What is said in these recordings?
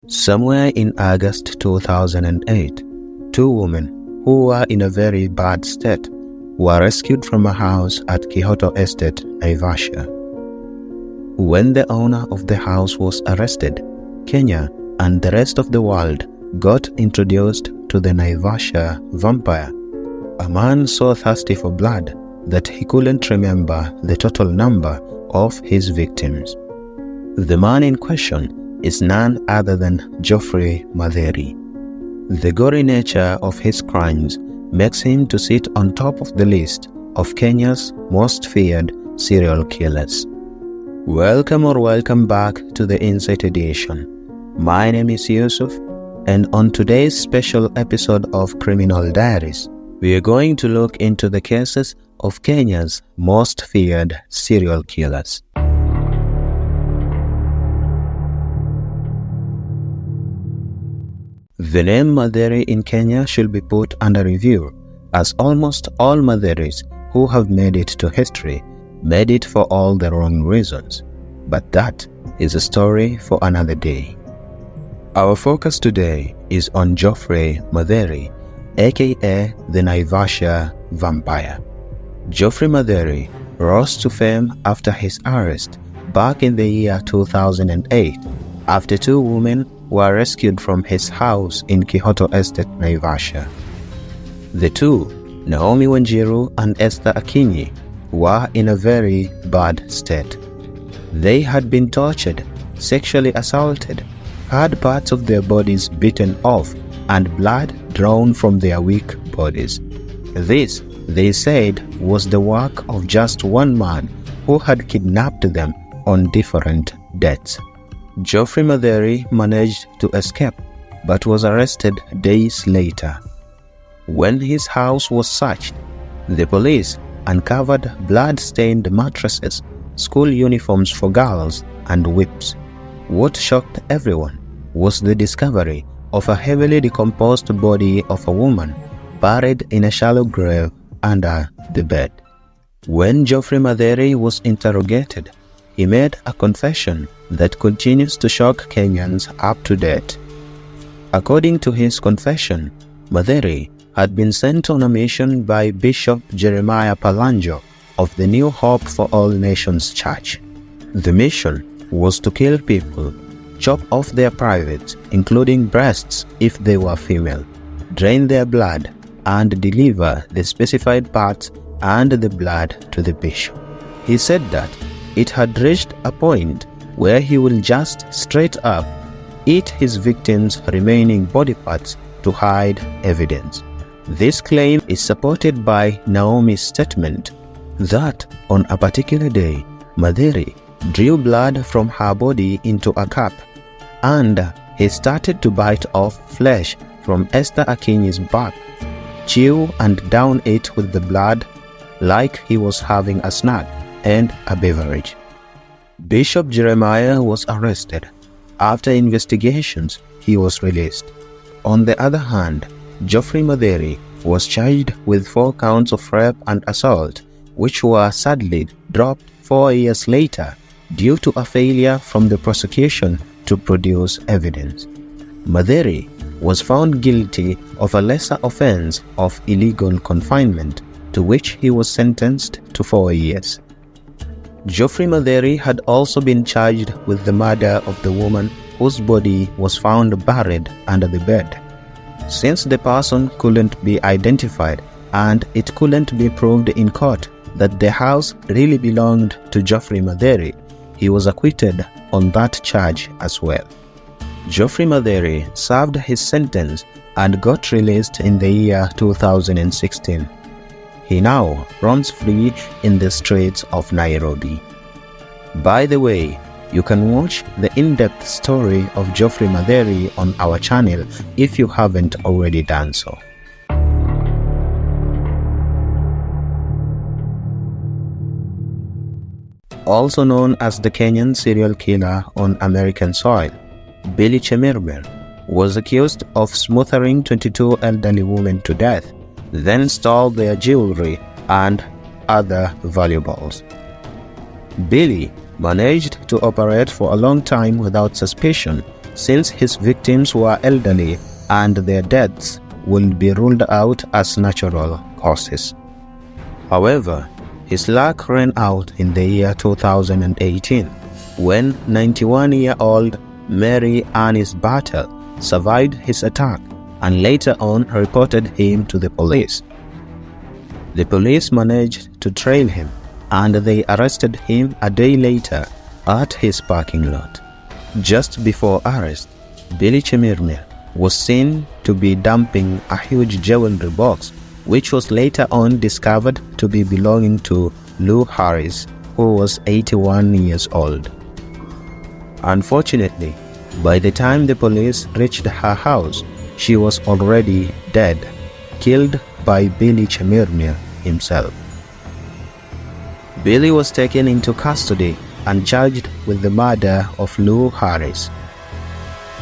Somewhere in August 2008, two women who were in a very bad state were rescued from a house at Kyoto Estate, Naivasha. When the owner of the house was arrested, Kenya and the rest of the world got introduced to the Naivasha vampire, a man so thirsty for blood that he couldn't remember the total number of his victims. The man in question is none other than Joffrey M. The gory nature of his crimes makes him to sit on top of the list of Kenya's most feared serial killers. Welcome back to the Insight Edition. My name is Yusuf, and on today's special episode of Criminal Diaries, we are going to look into the cases of Kenya's most feared serial killers. The name Madheri in Kenya should be put under review, as almost all Madheris who have made it to history made it for all the wrong reasons. But that is a story for another day. Our focus today is on Joffrey Madheri, aka the Naivasha vampire. Joffrey Madheri rose to fame after his arrest back in the year 2008 after two women were rescued from his house in Kyoto Estate, Naivasha. The two, Naomi Wanjiru and Esther Akinyi, were in a very bad state. They had been tortured, sexually assaulted, had parts of their bodies bitten off, and blood drawn from their weak bodies. This, they said, was the work of just one man who had kidnapped them on different dates. Joffrey Madheri managed to escape, but was arrested days later. When his house was searched, the police uncovered blood-stained mattresses, school uniforms for girls, and whips. What shocked everyone was the discovery of a heavily decomposed body of a woman buried in a shallow grave under the bed. When Joffrey Madheri was interrogated, he made a confession that continues to shock Kenyans up to date. According to his confession, Madheri had been sent on a mission by Bishop Jeremiah Palanjo of the New Hope for All Nations Church. The mission was to kill people, chop off their privates, including breasts if they were female, drain their blood, and deliver the specified parts and the blood to the bishop. He said that it had reached a point where he will just straight up eat his victims' remaining body parts to hide evidence. This claim is supported by Naomi's statement that on a particular day, Madheri drew blood from her body into a cup, and he started to bite off flesh from Esther Akinyi's back, chew and down it with the blood like he was having a snack and a beverage. Bishop Jeremiah was arrested. After investigations, he was released. On the other hand, Joffrey Madheri was charged with 4 counts of rape and assault, which were sadly dropped 4 years later due to a failure from the prosecution to produce evidence. Madheri was found guilty of a lesser offense of illegal confinement, to which he was sentenced to 4 years. Joffrey Madheri had also been charged with the murder of the woman whose body was found buried under the bed. Since the person couldn't be identified and it couldn't be proved in court that the house really belonged to Joffrey Madheri, he was acquitted on that charge as well. Joffrey Madheri served his sentence and got released in the year 2016. He now roams free in the streets of Nairobi. By the way, you can watch the in-depth story of Joffrey Madheri on our channel if you haven't already done so. Also known as the Kenyan serial killer on American soil, Billy Chemirber was accused of smothering 22 elderly women to death, then stole their jewelry and other valuables. Billy managed to operate for a long time without suspicion since his victims were elderly and their deaths would be ruled out as natural causes. However, his luck ran out in the year 2018 when 91-year-old Mary Annis Bartel survived his attack and later on reported him to the police. The police managed to trail him and they arrested him a day later at his parking lot. Just before arrest, Billy Chemirmir was seen to be dumping a huge jewelry box, which was later on discovered to be belonging to Lou Harris, who was 81 years old. Unfortunately, by the time the police reached her house, she was already dead, killed by Billy Chemirmir himself. Billy was taken into custody and charged with the murder of Lou Harris.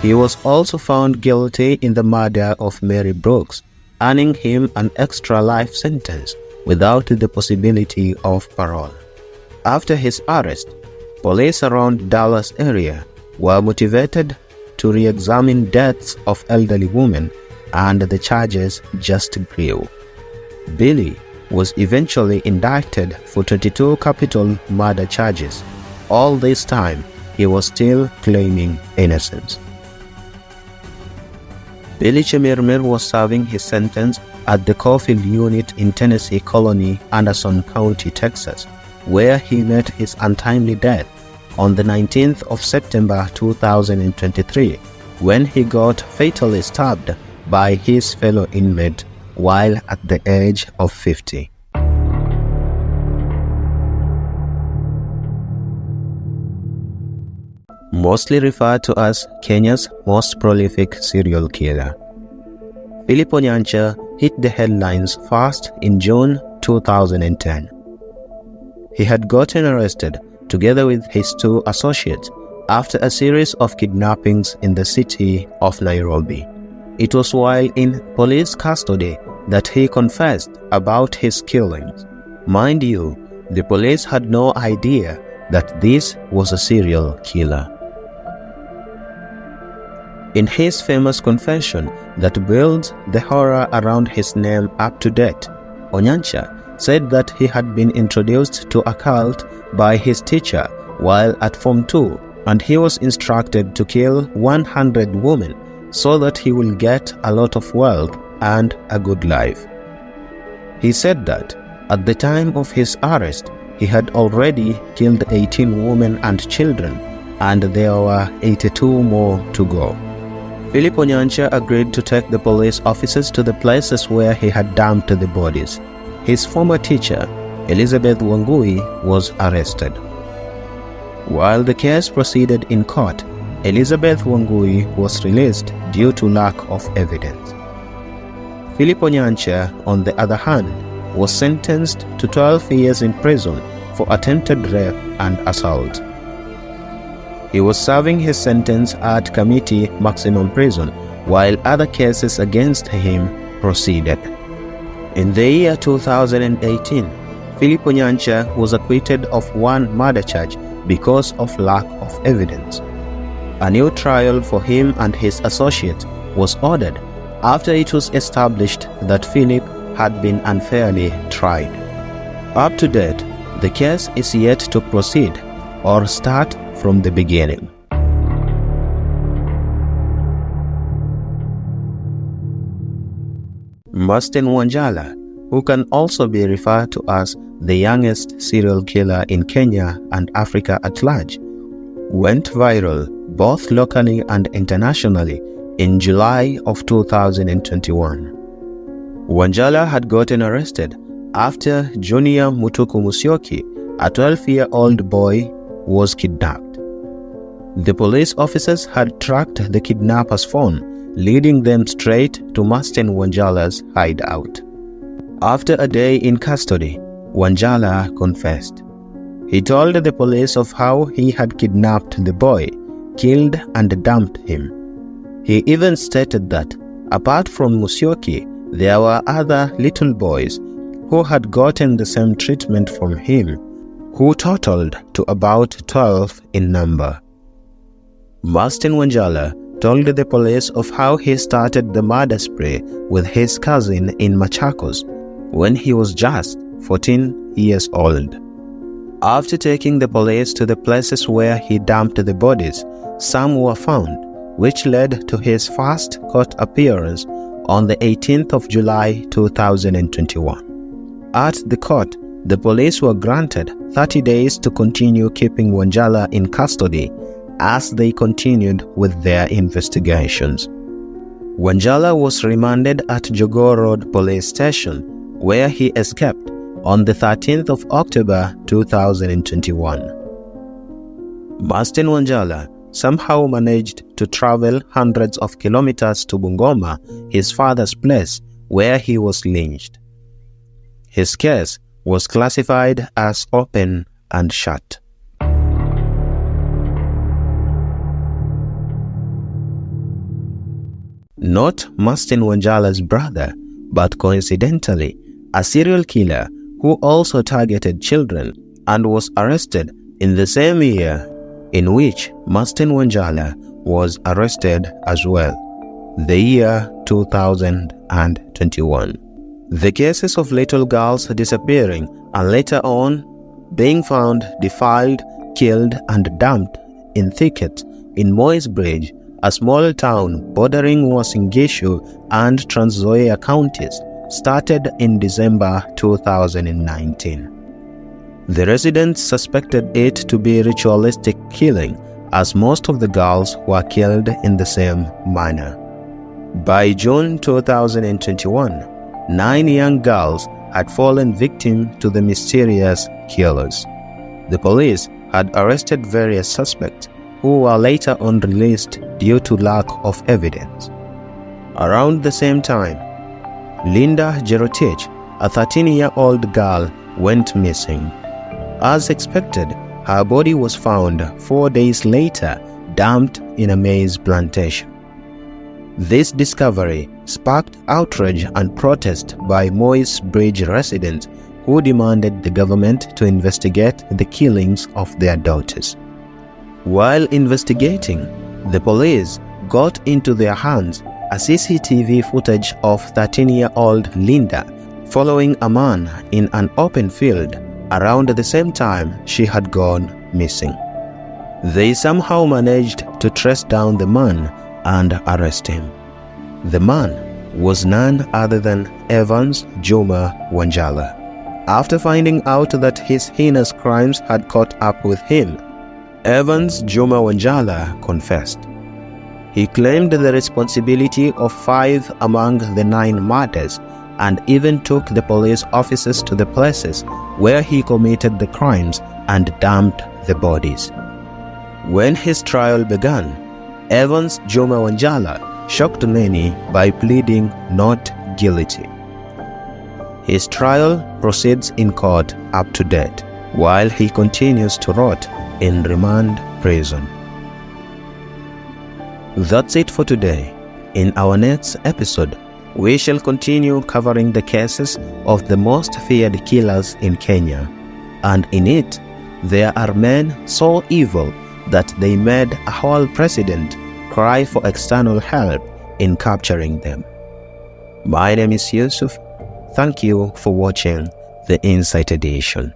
He was also found guilty in the murder of Mary Brooks, earning him an extra life sentence without the possibility of parole. After his arrest, police around Dallas area were motivated to re-examine deaths of elderly women, and the charges just grew. Billy was eventually indicted for 22 capital murder charges. All this time, he was still claiming innocence. Billy Chemirmir was serving his sentence at the Caulfield Unit in Tennessee Colony, Anderson County, Texas, where he met his untimely death on the 19th of September 2023, when he got fatally stabbed by his fellow inmate while at the age of 50. Mostly referred to as Kenya's most prolific serial killer, Philip Onyango hit the headlines first in June 2010. He had gotten arrested together with his two associates after a series of kidnappings in the city of Nairobi. It was while in police custody that he confessed about his killings. Mind you, the police had no idea that this was a serial killer. In his famous confession that builds the horror around his name up to date, Onyango said that he had been introduced to a cult by his teacher while at Form 2, and he was instructed to kill 100 women so that he will get a lot of wealth and a good life. He said that at the time of his arrest, he had already killed 18 women and children, and there were 82 more to go. Philip Onyango agreed to take the police officers to the places where he had dumped the bodies. His former teacher, Elizabeth Wangui, was arrested. While the case proceeded in court, Elizabeth Wangui was released due to lack of evidence. Philip Onyango, on the other hand, was sentenced to 12 years in prison for attempted rape and assault. He was serving his sentence at Committee Maximum Prison, while other cases against him proceeded. In the year 2018, Philip Onyango was acquitted of one murder charge because of lack of evidence. A new trial for him and his associate was ordered after it was established that Philip had been unfairly tried. Up to date, the case is yet to proceed or start from the beginning. Tinwa Jala, who can also be referred to as the youngest serial killer in Kenya and Africa at large, went viral both locally and internationally in July of 2021. Wanjala had gotten arrested after Junior Mutuku Musyoki, a 12-year-old boy, was kidnapped. The police officers had tracked the kidnapper's phone, leading them straight to Tinwa hideout. After a day in custody, Wanjala confessed. He told the police of how he had kidnapped the boy, killed and dumped him. He even stated that, apart from Musyoki, there were other little boys who had gotten the same treatment from him, who totaled to about 12 in number. Tinwa Jala told the police of how he started the murder spree with his cousin in Machakos when he was just 14 years old. After taking the police to the places where he dumped the bodies, some were found, which led to his first court appearance on the 18th of July 2021. At the court, the police were granted 30 days to continue keeping Wanjala in custody as they continued with their investigations. Wanjala was remanded at Jogoo Road Police Station, where he escaped on the 13th of October 2021. Mastin Wanjala somehow managed to travel hundreds of kilometers to Bungoma, his father's place, where he was lynched. His case was classified as open and shut. Not Mastin Wanjala's brother, but coincidentally, a serial killer who also targeted children and was arrested in the same year in which Mastin Wanjala was arrested as well, the year 2021. The cases of little girls disappearing and later on being found defiled, killed and dumped in thickets in Moy's Bridge, a small town bordering Uasin Gishu and Trans Nzoia counties, started in December 2019. The residents suspected it to be ritualistic killing, as most of the girls were killed in the same manner. By June 2021, 9 young girls had fallen victim to the mysterious killers. The police had arrested various suspects who were later on released due to lack of evidence. Around the same time, Linda Jerotich, a 13-year-old girl, went missing. As expected, her body was found 4 days later, dumped in a maize plantation. This discovery sparked outrage and protest by Moy's Bridge residents who demanded the government to investigate the killings of their daughters. While investigating, the police got into their hands a CCTV footage of 13-year-old Linda following a man in an open field around the same time she had gone missing. They somehow managed to trace down the man and arrest him. The man was none other than Evans Juma Wanjala. After finding out that his heinous crimes had caught up with him, Evans Juma Wanjala confessed. He claimed the responsibility of 5 among the 9 murders and even took the police officers to the places where he committed the crimes and dumped the bodies. When his trial began, Evans Juma Wanjala shocked many by pleading not guilty. His trial proceeds in court up to date, while he continues to rot in remand prison. That's it for today. In our next episode, we shall continue covering the cases of the most feared killers in Kenya. And in it, there are men so evil that they made a whole president cry for external help in capturing them. My name is Yusuf. Thank you for watching the Insight Edition.